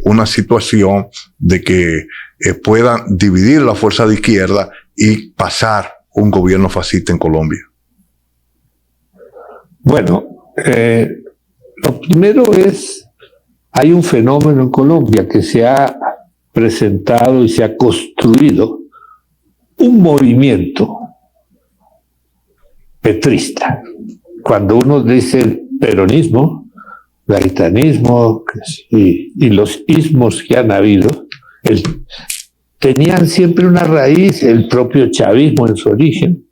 una situación de que puedan dividir la fuerza de izquierda y pasar un gobierno fascista en Colombia. Bueno, lo primero es, hay un fenómeno en Colombia que se ha presentado y se ha construido un movimiento petrista. Cuando uno dice peronismo, gaitanismo y los ismos que han habido, tenían siempre una raíz, el propio chavismo en su origen,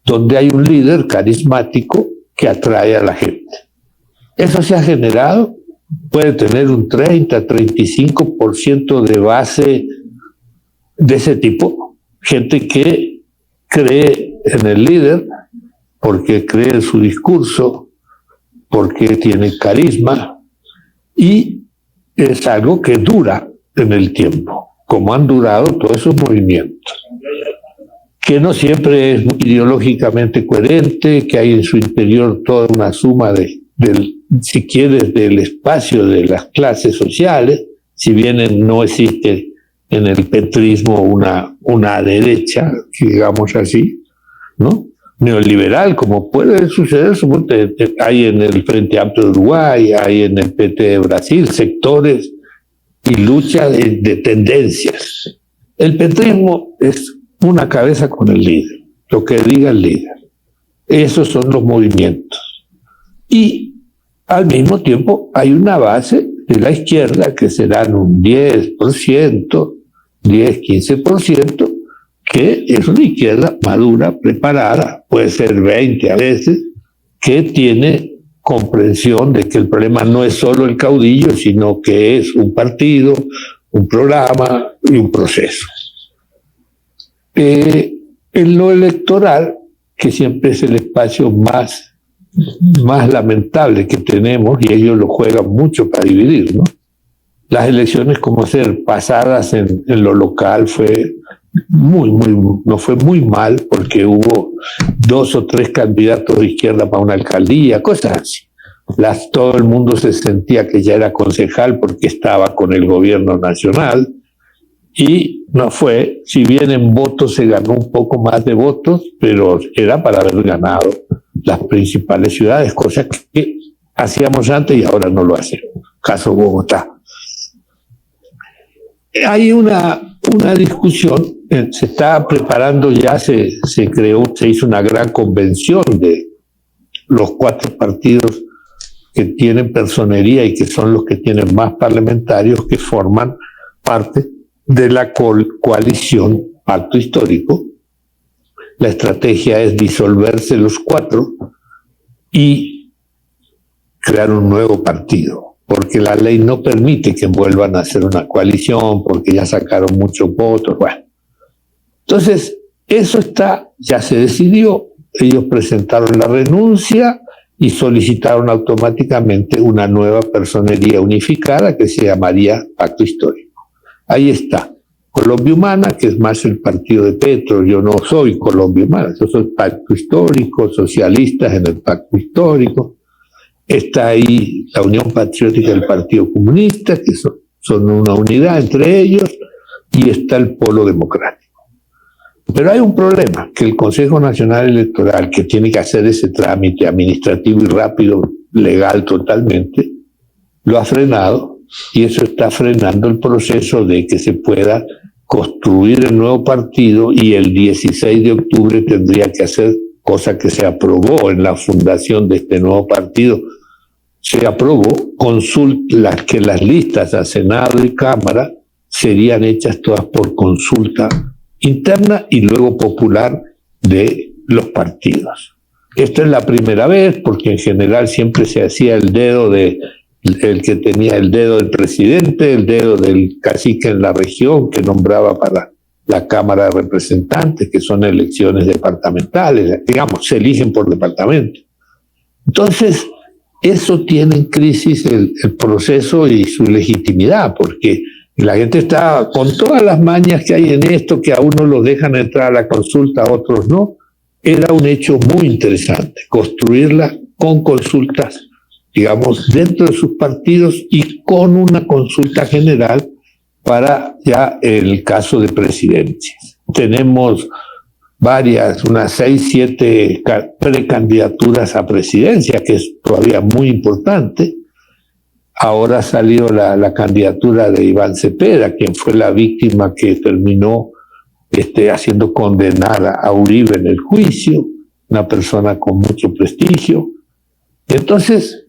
donde hay un líder carismático que atrae a la gente. Eso se ha generado, puede tener un 30-35% de base de ese tipo, gente que cree en el líder porque cree en su discurso, porque tiene carisma, y es algo que dura en el tiempo, como han durado todos esos movimientos, que no siempre es ideológicamente coherente, que hay en su interior toda una suma si quieres, del espacio de las clases sociales, si bien no existe en el petrismo una derecha, digamos así, ¿no? Neoliberal, como puede suceder, hay en el Frente Amplio de Uruguay, hay en el PT de Brasil, sectores y lucha de tendencias. El petrismo es una cabeza con el líder, lo que diga el líder. Esos son los movimientos. Y al mismo tiempo hay una base de la izquierda que serán un 10%, 10-15%, que es una izquierda madura, preparada, puede ser 20 a veces, que tiene comprensión de que el problema no es solo el caudillo, sino que es un partido, un programa y un proceso. En lo electoral, que siempre es el espacio más lamentable que tenemos, y ellos lo juegan mucho para dividir, ¿no? Las elecciones, como ser pasadas en lo local, nos fue muy mal, porque hubo 2 o 3 candidatos de izquierda para una alcaldía, cosas así. Todo el mundo se sentía que ya era concejal porque estaba con el gobierno nacional, y no fue, si bien en votos se ganó un poco más de votos, pero era para haber ganado las principales ciudades, cosas que hacíamos antes y ahora no lo hacemos. Caso Bogotá. Hay una discusión, se está preparando ya, se hizo una gran convención de los 4 partidos que tienen personería y que son los que tienen más parlamentarios, que forman parte de la coalición Pacto Histórico. La estrategia es disolverse los 4 y crear un nuevo partido, porque la ley no permite que vuelvan a hacer una coalición, porque ya sacaron muchos votos. Bueno, entonces eso ya se decidió. Ellos presentaron la renuncia y solicitaron automáticamente una nueva personería unificada que se llamaría Pacto Histórico. Ahí está. Colombia Humana, que es más el partido de Petro. Yo no soy Colombia Humana, yo soy Pacto Histórico, socialistas en el Pacto Histórico. Está ahí la Unión Patriótica del Partido Comunista, que son una unidad entre ellos, y está el Polo Democrático. Pero hay un problema, que el Consejo Nacional Electoral, que tiene que hacer ese trámite administrativo y rápido, legal totalmente, lo ha frenado, y eso está frenando el proceso de que se pueda construir el nuevo partido, y el 16 de octubre tendría que hacer, cosa que se aprobó en la fundación de este nuevo partido, se aprobó que las listas a Senado y Cámara serían hechas todas por consulta interna y luego popular de los partidos. Esta es la primera vez, porque en general siempre se hacía el que tenía el dedo del presidente, el dedo del cacique en la región que nombraba para la Cámara de Representantes, que son elecciones departamentales, digamos, se eligen por departamento. Entonces, eso tiene en crisis el proceso y su legitimidad, porque la gente está con todas las mañas que hay en esto, que a unos los dejan entrar a la consulta, a otros no. Era un hecho muy interesante, construirla con consultas, digamos, dentro de sus partidos y con una consulta general para ya el caso de presidencias. Tenemos unas 6, 7 precandidaturas a presidencia, que es todavía muy importante. Ahora salió la candidatura de Iván Cepeda, quien fue la víctima que terminó haciendo condenar a Uribe en el juicio, una persona con mucho prestigio. Entonces,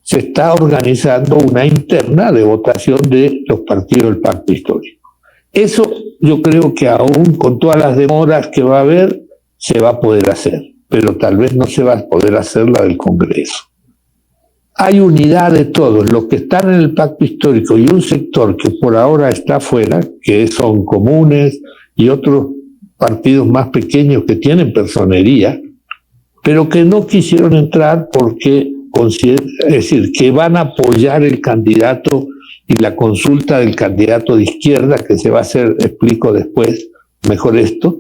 se está organizando una interna de votación de los partidos del pacto histórico. Eso yo creo que aún con todas las demoras que va a haber, se va a poder hacer, pero tal vez no se va a poder hacer la del Congreso. Hay unidad de todos, los que están en el pacto histórico y un sector que por ahora está fuera, que son comunes y otros partidos más pequeños que tienen personería, pero que no quisieron entrar porque, es decir, que van a apoyar el candidato y la consulta del candidato de izquierda, que se va a hacer, explico después mejor esto,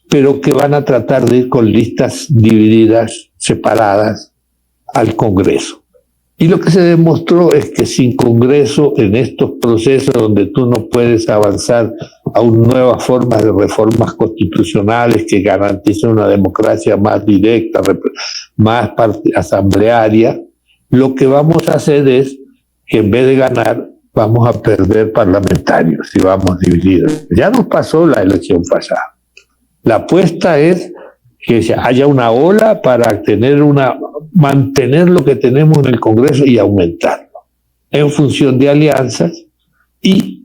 pero que van a tratar de ir con listas divididas, separadas, al Congreso. Y lo que se demostró es que sin Congreso, en estos procesos donde tú no puedes avanzar a nuevas formas de reformas constitucionales que garanticen una democracia más directa, más asamblearia, lo que vamos a hacer es que en vez de ganar, vamos a perder parlamentarios y vamos divididos. Ya nos pasó la elección pasada. La apuesta es que haya una ola para mantener lo que tenemos en el Congreso y aumentarlo, en función de alianzas, y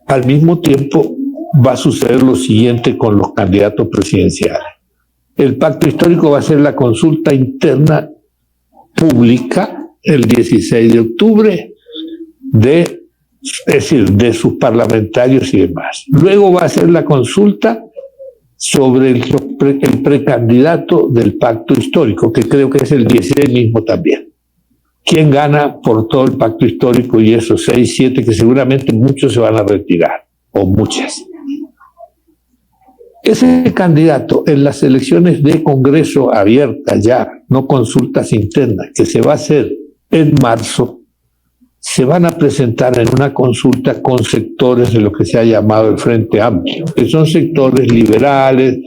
al mismo tiempo va a suceder lo siguiente con los candidatos presidenciales. El pacto histórico va a ser la consulta interna pública el 16 de octubre es decir, de sus parlamentarios y demás. Luego va a ser la consulta sobre el precandidato del pacto histórico, que creo que es el 16 mismo también. ¿Quién gana por todo el pacto histórico y esos 6, 7 que seguramente muchos se van a retirar, o muchas? Ese candidato en las elecciones de Congreso abiertas ya, no consultas internas, que se va a hacer en marzo, se van a presentar en una consulta con sectores de lo que se ha llamado el Frente Amplio, que son sectores liberales,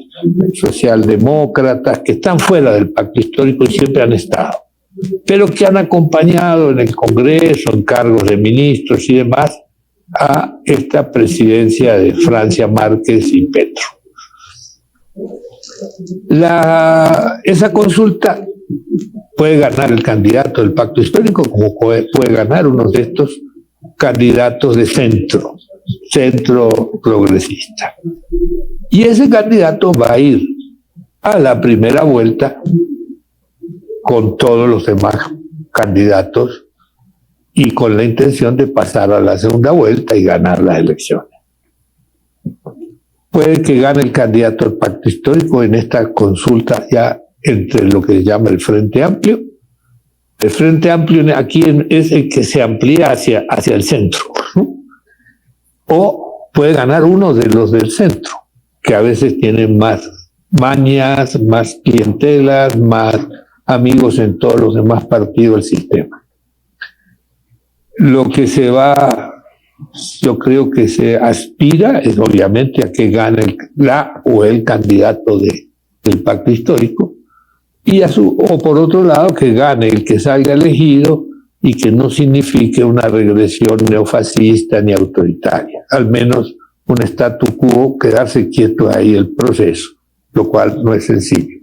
socialdemócratas, que están fuera del pacto histórico y siempre han estado, pero que han acompañado en el Congreso, en cargos de ministros y demás, a esta presidencia de Francia Márquez y Petro. Esa consulta puede ganar el candidato del pacto histórico, como puede ganar uno de estos candidatos de centro progresista. Y ese candidato va a ir a la primera vuelta con todos los demás candidatos y con la intención de pasar a la segunda vuelta y ganar las elecciones. Puede que gane el candidato del pacto histórico en esta consulta ya entre lo que se llama el Frente Amplio. El Frente Amplio aquí es el que se amplía hacia el centro, ¿no? O puede ganar uno de los del centro, que a veces tienen más mañas, más clientelas, más amigos en todos los demás partidos del sistema. Lo que yo creo que se aspira es obviamente a que gane el candidato del pacto histórico, o por otro lado que gane el que salga elegido y que no signifique una regresión neofascista ni autoritaria, al menos un statu quo, quedarse quieto ahí el proceso, lo cual no es sencillo.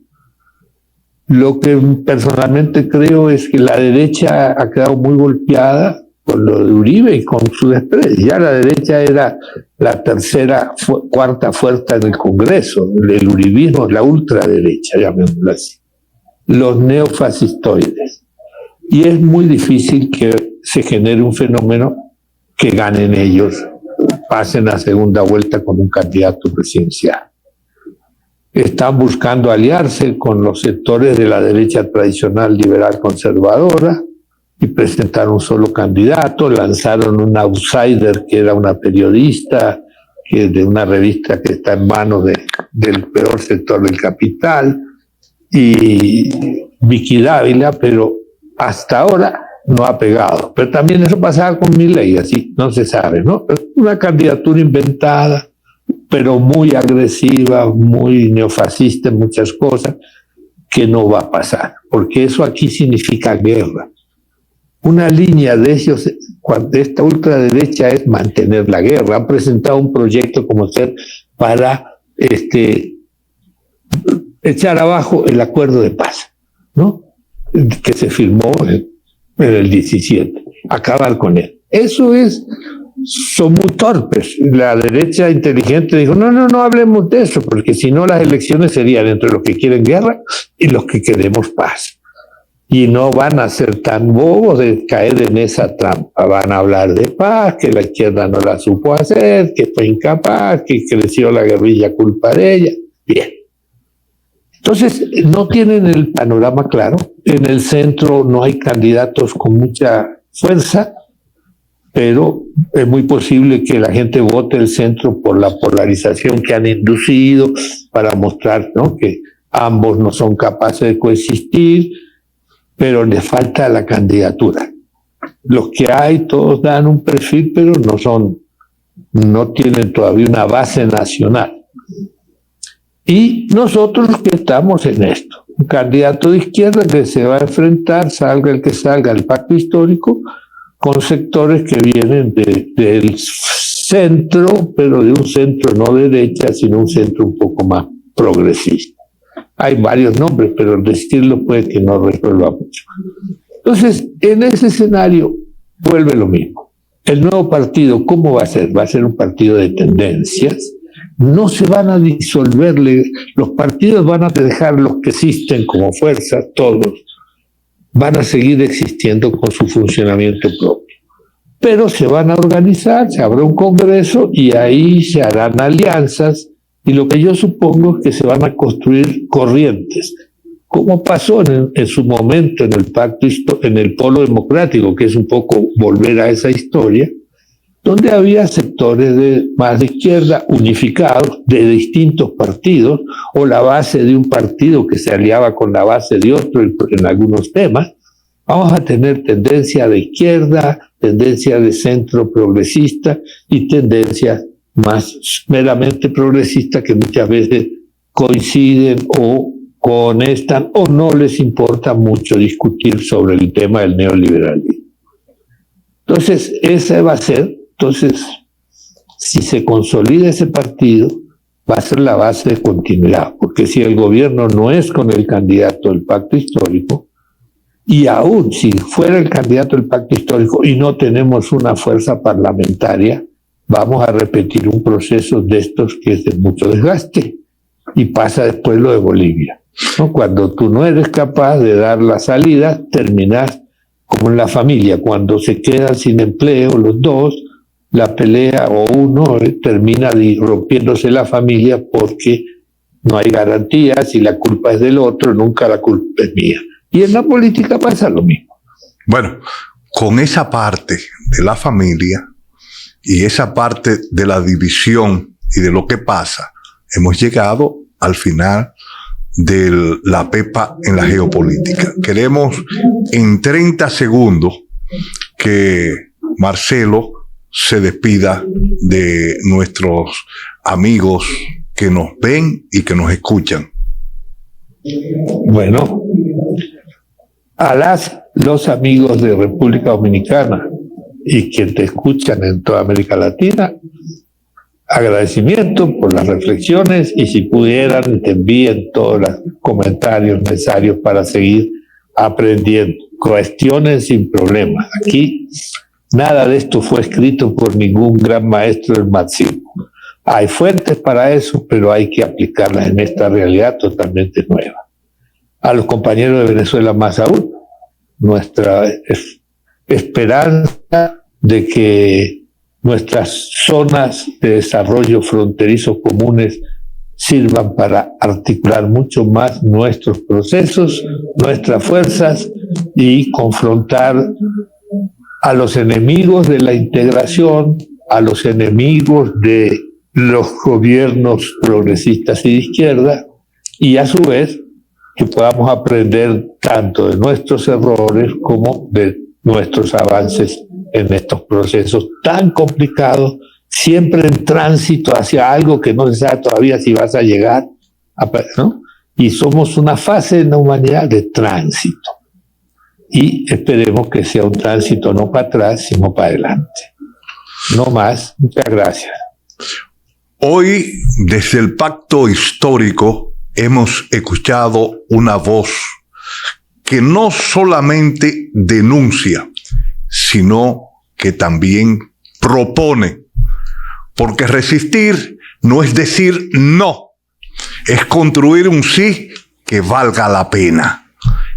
Lo que personalmente creo es que la derecha ha quedado muy golpeada con lo de Uribe y con su desprecio. Ya la derecha era la cuarta fuerza en el Congreso, el uribismo, la ultraderecha, llamémoslo así, los neofascistoides. Y es muy difícil que se genere un fenómeno que ganen ellos, pasen a segunda vuelta con un candidato presidencial. Están buscando aliarse con los sectores de la derecha tradicional liberal conservadora y presentar un solo candidato. Lanzaron un outsider que era una periodista de una revista que está en manos del peor sector del capital, y Vicky Dávila, pero hasta ahora no ha pegado. Pero también eso pasaba con Milei, así no se sabe, ¿no? Una candidatura inventada, pero muy agresiva, muy neofascista en muchas cosas, que no va a pasar, porque eso aquí significa guerra. Una línea de ellos, de esta ultraderecha, es mantener la guerra. Han presentado un proyecto como ser para echar abajo el acuerdo de paz, ¿no? Que se firmó en el 17, acabar con él. Eso es, son muy torpes. La derecha inteligente dijo, no hablemos de eso, porque si no las elecciones serían entre los que quieren guerra y los que queremos paz. Y no van a ser tan bobos de caer en esa trampa. Van a hablar de paz, que la izquierda no la supo hacer, que fue incapaz, que creció la guerrilla culpa de ella. Bien. Entonces, no tienen el panorama claro. En el centro no hay candidatos con mucha fuerza, pero es muy posible que la gente vote el centro por la polarización que han inducido para mostrar, ¿no?, que ambos no son capaces de coexistir, pero les falta la candidatura. Los que hay, todos dan un perfil, pero no tienen todavía una base nacional. Y nosotros que estamos en esto, un candidato de izquierda que se va a enfrentar, salga el que salga, el pacto histórico, con sectores que vienen del centro, pero de un centro no derecha, sino un centro un poco más progresista. Hay varios nombres, pero decirlo puede que no resuelva mucho. Entonces, en ese escenario vuelve lo mismo. El nuevo partido, ¿cómo va a ser? Va a ser un partido de tendencias. No se van a disolver, los partidos van a dejar los que existen como fuerzas, todos, van a seguir existiendo con su funcionamiento propio. Pero se van a organizar, se habrá un congreso y ahí se harán alianzas. Y lo que yo supongo es que se van a construir corrientes, como pasó en su momento en el pacto, en el polo democrático, que es un poco volver a esa historia, donde había sectores más de izquierda unificados de distintos partidos, o la base de un partido que se aliaba con la base de otro en algunos temas. Vamos a tener tendencia de izquierda, tendencia de centro progresista y tendencia más meramente progresistas que muchas veces coinciden o conectan o no les importa mucho discutir sobre el tema del neoliberalismo. Entonces, esa va a ser, si se consolida ese partido, va a ser la base de continuidad, porque si el gobierno no es con el candidato del pacto histórico, y aún si fuera el candidato del pacto histórico y no tenemos una fuerza parlamentaria, vamos a repetir un proceso de estos que es de mucho desgaste. Y pasa después lo de Bolivia, ¿no? Cuando tú no eres capaz de dar la salida, terminas como en la familia, cuando se quedan sin empleo los dos, la pelea o uno termina rompiéndose la familia porque no hay garantías y la culpa es del otro, nunca la culpa es mía. Y en la política pasa lo mismo. Bueno, con esa parte de la familia y esa parte de la división y de lo que pasa, hemos llegado al final de la pepa en la geopolítica. Queremos en 30 segundos que Marcelo se despida de nuestros amigos que nos ven y que nos escuchan. Bueno, a los amigos de República Dominicana y quienes te escuchan en toda América Latina, agradecimiento por las reflexiones y si pudieran te envíen todos los comentarios necesarios para seguir aprendiendo. Cuestiones sin problema. Aquí nada de esto fue escrito por ningún gran maestro del marxismo. Hay fuentes para eso, pero hay que aplicarlas en esta realidad totalmente nueva. A los compañeros de Venezuela más aún, nuestra esperanza de que nuestras zonas de desarrollo fronterizos comunes sirvan para articular mucho más nuestros procesos, nuestras fuerzas y confrontar a los enemigos de la integración, a los enemigos de los gobiernos progresistas y de izquierda, y a su vez que podamos aprender tanto de nuestros errores como de nuestros avances en estos procesos tan complicados, siempre en tránsito hacia algo que no se sabe todavía si vas a llegar, ¿no? Y somos una fase en la humanidad de tránsito. Y esperemos que sea un tránsito no para atrás, sino para adelante. No más. Muchas gracias. Hoy, desde el Pacto Histórico, hemos escuchado una voz que no solamente denuncia, sino que también propone. Porque resistir no es decir no, es construir un sí que valga la pena.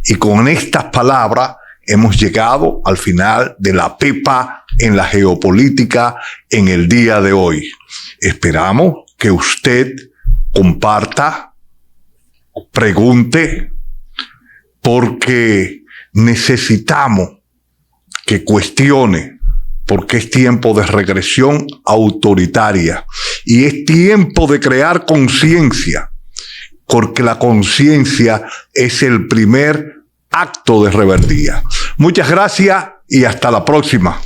Y con estas palabras hemos llegado al final de la Pepa en la geopolítica en el día de hoy. Esperamos que usted comparta, pregunte, porque necesitamos que cuestione, porque es tiempo de regresión autoritaria y es tiempo de crear conciencia, porque la conciencia es el primer acto de rebeldía. Muchas gracias y hasta la próxima.